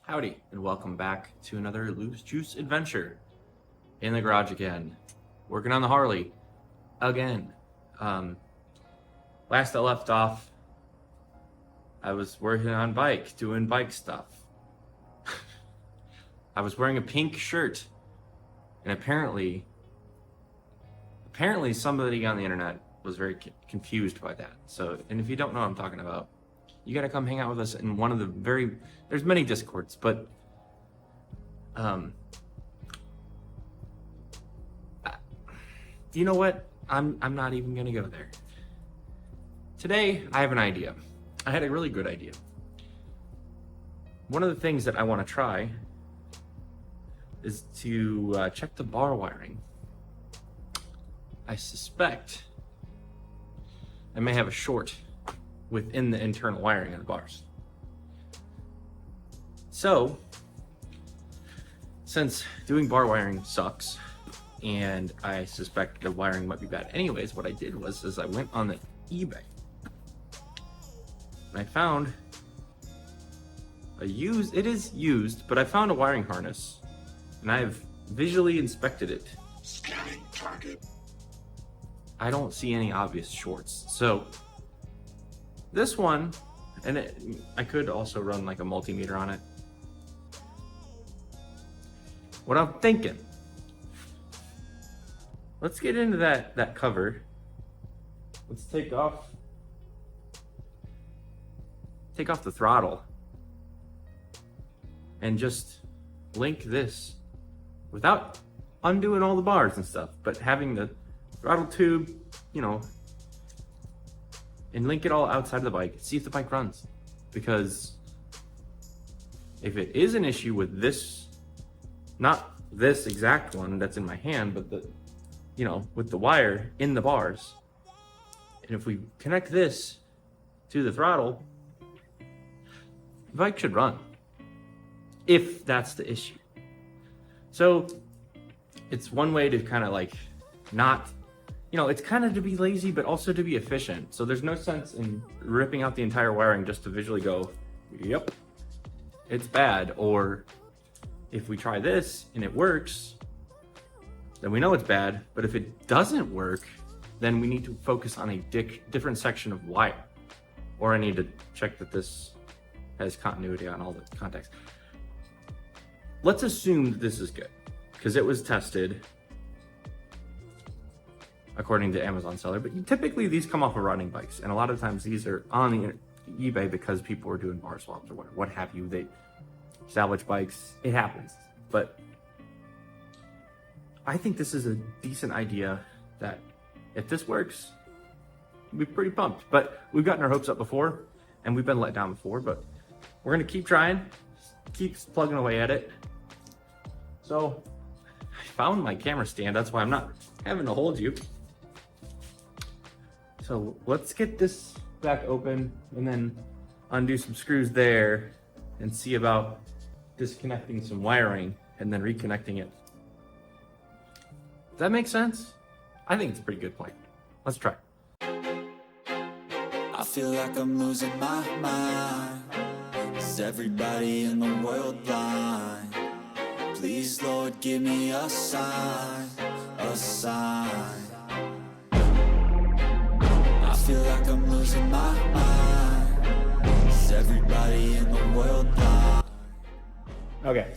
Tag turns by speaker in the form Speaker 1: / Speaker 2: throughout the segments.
Speaker 1: Howdy, and welcome back to another Loose Juice adventure. In the garage again, working on the Harley again. Last I left off, I was working on bike, doing bike stuff. I was wearing a pink shirt, and apparently somebody on the internet was very confused by that. So, and if you don't know what I'm talking about, you gotta come hang out with us in one of the there's many Discords, but you know what? I'm not even gonna go there. Today, I have an idea. I had a really good idea. One of the things that I want to try is to check the bar wiring. I suspect I may have a short within the internal wiring of the bars. So, since doing bar wiring sucks, and I suspect the wiring might be bad anyways, what I did was I went on the eBay, and I found it is used, but I found a wiring harness, and I've visually inspected it.
Speaker 2: Scanning target.
Speaker 1: I don't see any obvious shorts. So, this one, and I could also run like a multimeter on it. What I'm thinking, let's get into that cover. Let's take off the throttle and just link this without undoing all the bars and stuff, but having the throttle tube, and link it all outside of the bike, see if the bike runs. Because if it is an issue with this, not this exact one that's in my hand, but with the wire in the bars, and if we connect this to the throttle, the bike should run, if that's the issue. So it's one way to kind of like not, it's kind of to be lazy, but also to be efficient. So there's no sense in ripping out the entire wiring just to visually go, yep, it's bad. Or if we try this and it works, then we know it's bad. But if it doesn't work, then we need to focus on a different section of wire. Or I need to check that this has continuity on all the contacts. Let's assume that this is good, because it was tested according to Amazon seller, but typically these come off of running bikes, and a lot of times these are on the eBay because people are doing bar swaps or what have you. They salvage bikes, it happens. But I think this is a decent idea that if this works, we'll be pretty pumped. But we've gotten our hopes up before, and we've been let down before, but we're gonna keep trying, keep plugging away at it. So I found my camera stand, that's why I'm not having to hold you. So let's get this back open and then undo some screws there and see about disconnecting some wiring and then reconnecting it. Does that make sense? I think it's a pretty good plan. Let's try.
Speaker 3: I feel like I'm losing my mind. Is everybody in the world blind? Please, Lord, give me a sign, a sign. I feel like I'm losing my mind. Is everybody in the world blind?
Speaker 1: Okay.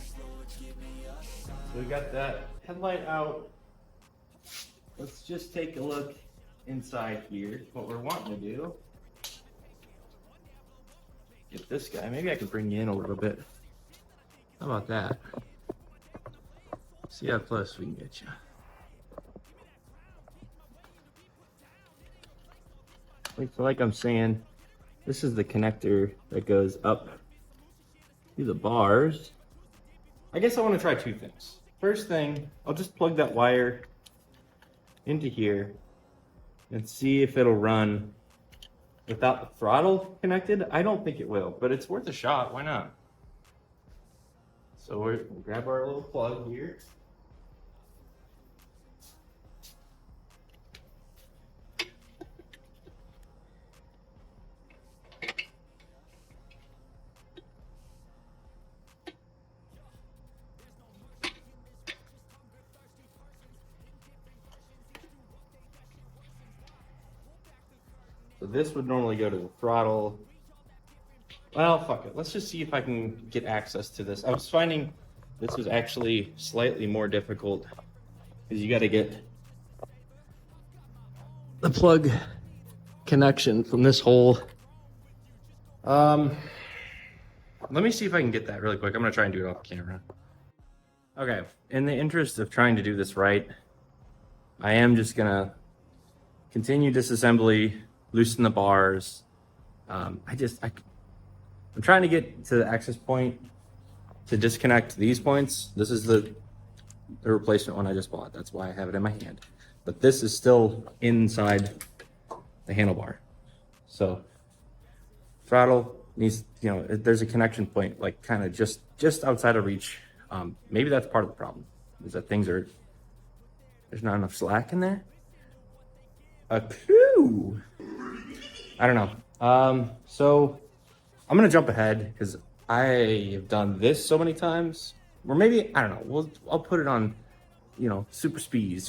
Speaker 1: So we got that headlight out. Let's just take a look inside here. What we're wanting to do. Get this guy. Maybe I can bring you in a little bit. How about that? See how close we can get you. Like I'm saying, this is the connector that goes up to the bars. I guess I want to try two things. First thing, I'll just plug that wire into here and see if it'll run without the throttle connected. I don't think it will, but it's worth a shot. Why not? So we'll grab our little plug here. this would normally go to the throttle. Well, fuck it. Let's just see if I can get access to this. I was finding this was actually slightly more difficult because you got to get the plug connection from this hole. Let me see if I can get that really quick. I'm gonna try and do it off camera. Okay, in the interest of trying to do this right, I am just gonna continue disassembly, loosen the bars. I'm trying to get to the access point to disconnect these points. This is the replacement one I just bought. That's why I have it in my hand. But this is still inside the handlebar. So throttle needs, there's a connection point like kind of just outside of reach. Maybe that's part of the problem, is that there's not enough slack in there. I don't know. So I'm gonna jump ahead because I have done this so many times, or maybe, I don't know, I'll put it on, super speed.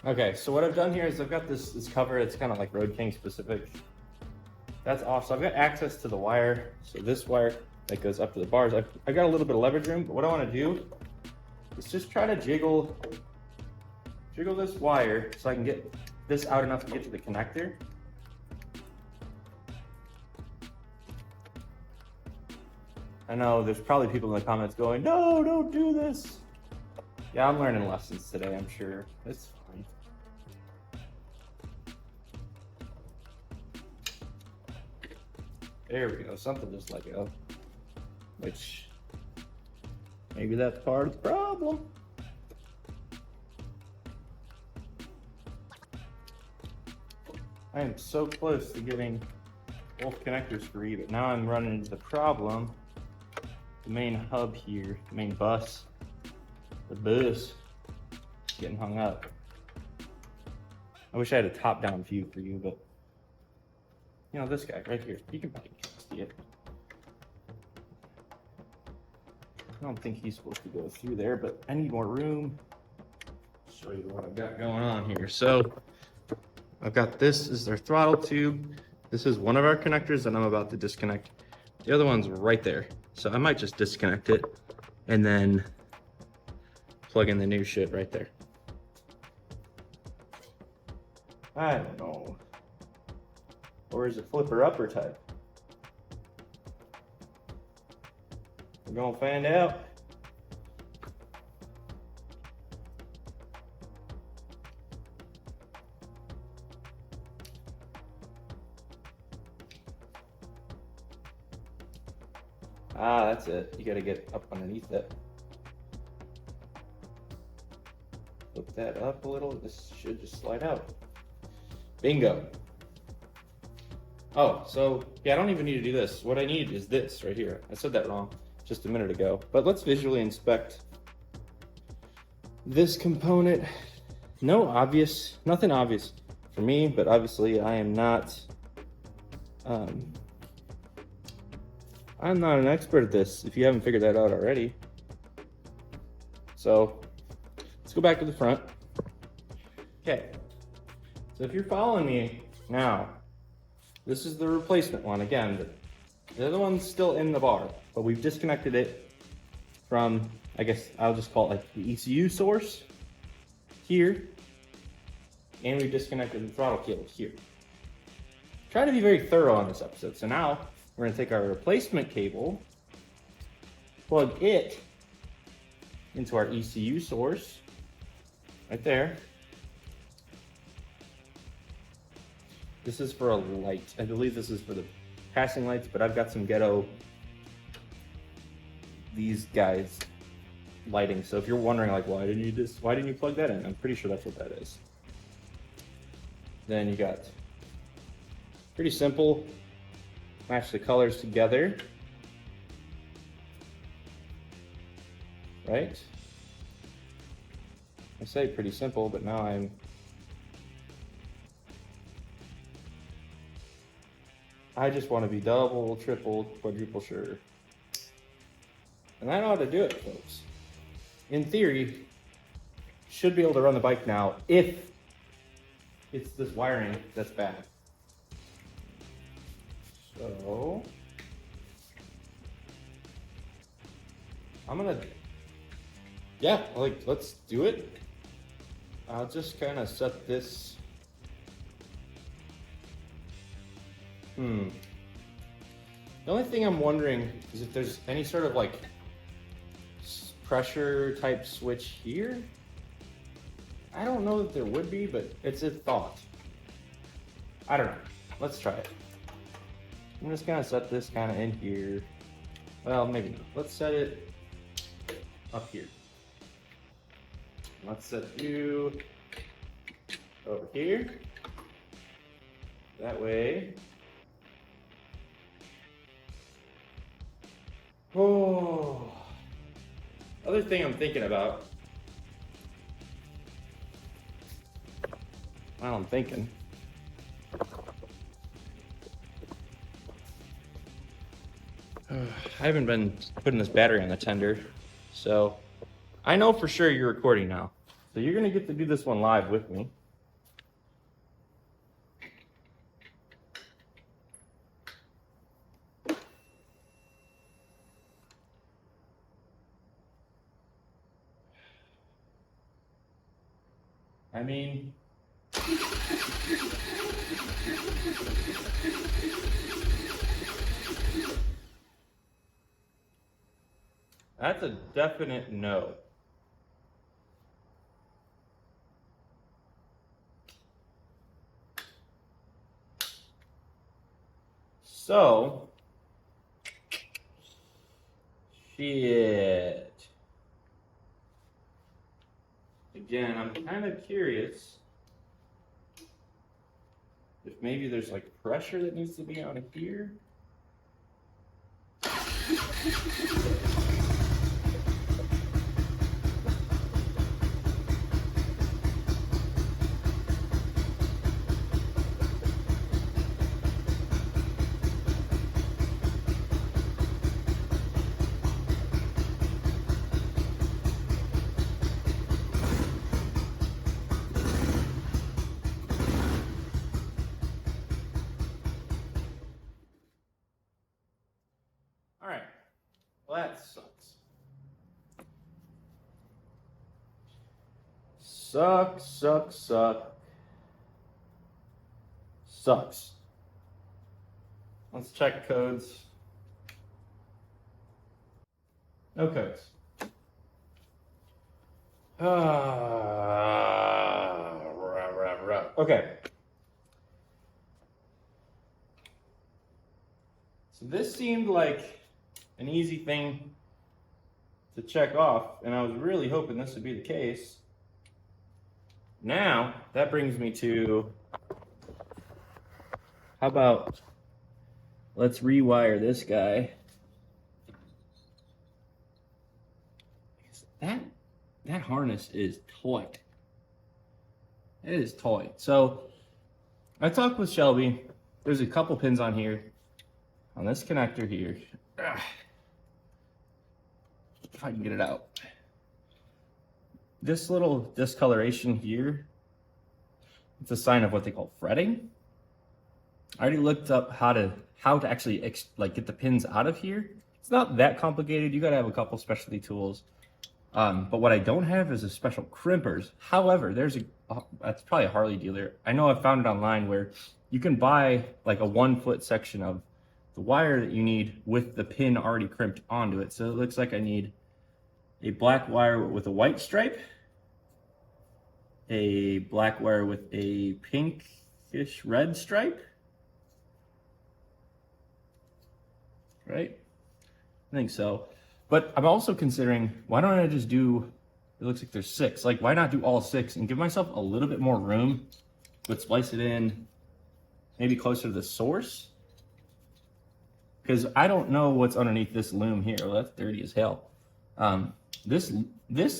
Speaker 1: Okay, so what I've done here is I've got this cover. It's kind of like Road King specific. That's off, so I've got access to the wire. So this wire that goes up to the bars, I've got a little bit of leverage room, but what I want to do is just try to jiggle this wire so I can get this out enough to get to the connector. I know there's probably people in the comments going, no, don't do this. Yeah, I'm learning lessons today, I'm sure. It's fine. There we go, something just let go. Which, maybe that's part of the problem. I am so close to getting both connectors free, but now I'm running into the problem. The main hub here, the main bus, the bus getting hung up. I wish I had a top-down view for you, but this guy right here, you can probably see it. I don't think he's supposed to go through there, but I need more room. Show you what I've got going on here. So I've got this is their throttle tube. This is one of our connectors that I'm about to disconnect. The other one's right there. So I might just disconnect it and then plug in the new shit right there. I don't know. Or is it flipper upper type? We're gonna find out. Ah, that's it. You gotta get up underneath it. Flip that up a little. This should just slide out. Bingo. Oh, so yeah, I don't even need to do this. What I need is this right here. I said that wrong just a minute ago. But let's visually inspect this component. Nothing obvious for me, but obviously I am not I'm not an expert at this, if you haven't figured that out already. So let's go back to the front. Okay, so if you're following me now, this is the replacement one. Again, the other one's still in the bar, but we've disconnected it from, I guess I'll just call it like the ECU source here, and we've disconnected the throttle cable here. Try to be very thorough on this episode. So now we're gonna take our replacement cable, plug it into our ECU source, right there. This is for a light. I believe this is for the passing lights, but I've got some ghetto, these guys lighting. So if you're wondering like, why didn't you plug that in? I'm pretty sure that's what that is. Then you got Pretty simple. Match the colors together. Right? I say pretty simple, but now I just want to be double, triple, quadruple sure. And I know how to do it, folks. In theory, should be able to run the bike now if it's this wiring that's bad. So I'm gonna, yeah, like, let's do it. I'll just kind of set this. The only thing I'm wondering is if there's any sort of like pressure type switch here. I don't know that there would be, but it's a thought. I don't know. Let's try it. I'm just gonna set this kind of in here. Well, maybe not. Let's set it up here. Let's set you over here. That way. Oh. Other thing I'm thinking about. Well, I'm thinking. I haven't been putting this battery on the tender, so I know for sure you're recording now. So you're gonna get to do this one live with me. I mean, that's a definite no. So, shit. Again, I'm kind of curious if maybe there's like pressure that needs to be on here. All right, well that sucks. Sucks. Let's check codes. No codes. Okay. So this seemed like an easy thing to check off, and I was really hoping this would be the case. Now, that brings me to, how about, let's rewire this guy. That harness is tight. It is tight. So, I talked with Shelby. There's a couple pins on here, on this connector here. If I can get it out. This little discoloration here, it's a sign of what they call fretting. I already looked up how to actually get the pins out of here. It's not that complicated. You gotta have a couple specialty tools. But what I don't have is a special crimpers. However, that's probably a Harley dealer. I know I found it online where you can buy like a 1 foot section of the wire that you need with the pin already crimped onto it. So it looks like I need a black wire with a white stripe, a black wire with a pinkish red stripe, right? I think so. But I'm also considering, why don't I just do, it looks like there's 6. Like, why not do all 6 and give myself a little bit more room, but splice it in maybe closer to the source. Because I don't know what's underneath this loom here. Well, that's dirty as hell. This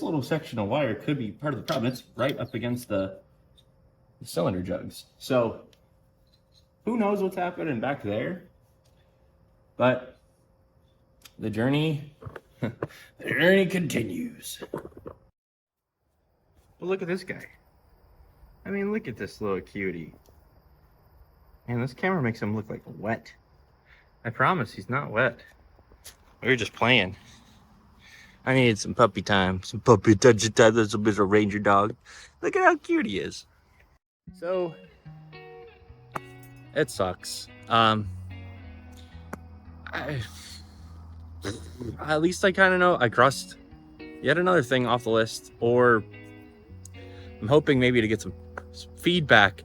Speaker 1: little section of wire could be part of the problem. It's right up against the cylinder jugs. So who knows what's happening back there? But the journey, the journey continues. But look at this guy. I mean, look at this little cutie. Man, this camera makes him look like wet. I promise he's not wet. We were just playing. I needed some puppy time. Some puppy touch time. There's a bit of ranger dog. Look at how cute he is. So, it sucks. At least I kind of know I crossed yet another thing off the list, or I'm hoping maybe to get some feedback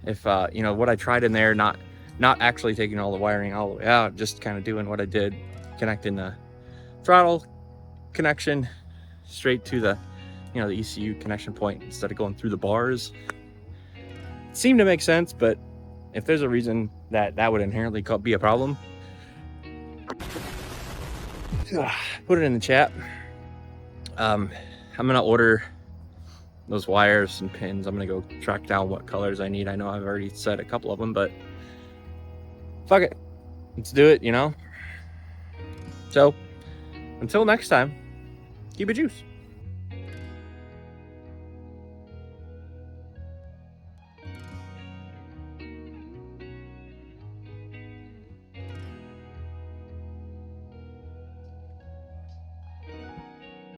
Speaker 1: if you know, what I tried in there, not actually taking all the wiring all the way out, just kind of doing what I did, connecting the throttle connection straight to the, you know, the ECU connection point instead of going through the bars. It seemed to make sense, but if there's a reason that would inherently be a problem, put it in the chat. I'm gonna order those wires and pins. I'm gonna go track down what colors I need. I know I've already said a couple of them, but fuck it, let's do it, you know? So until next time, keep it juice.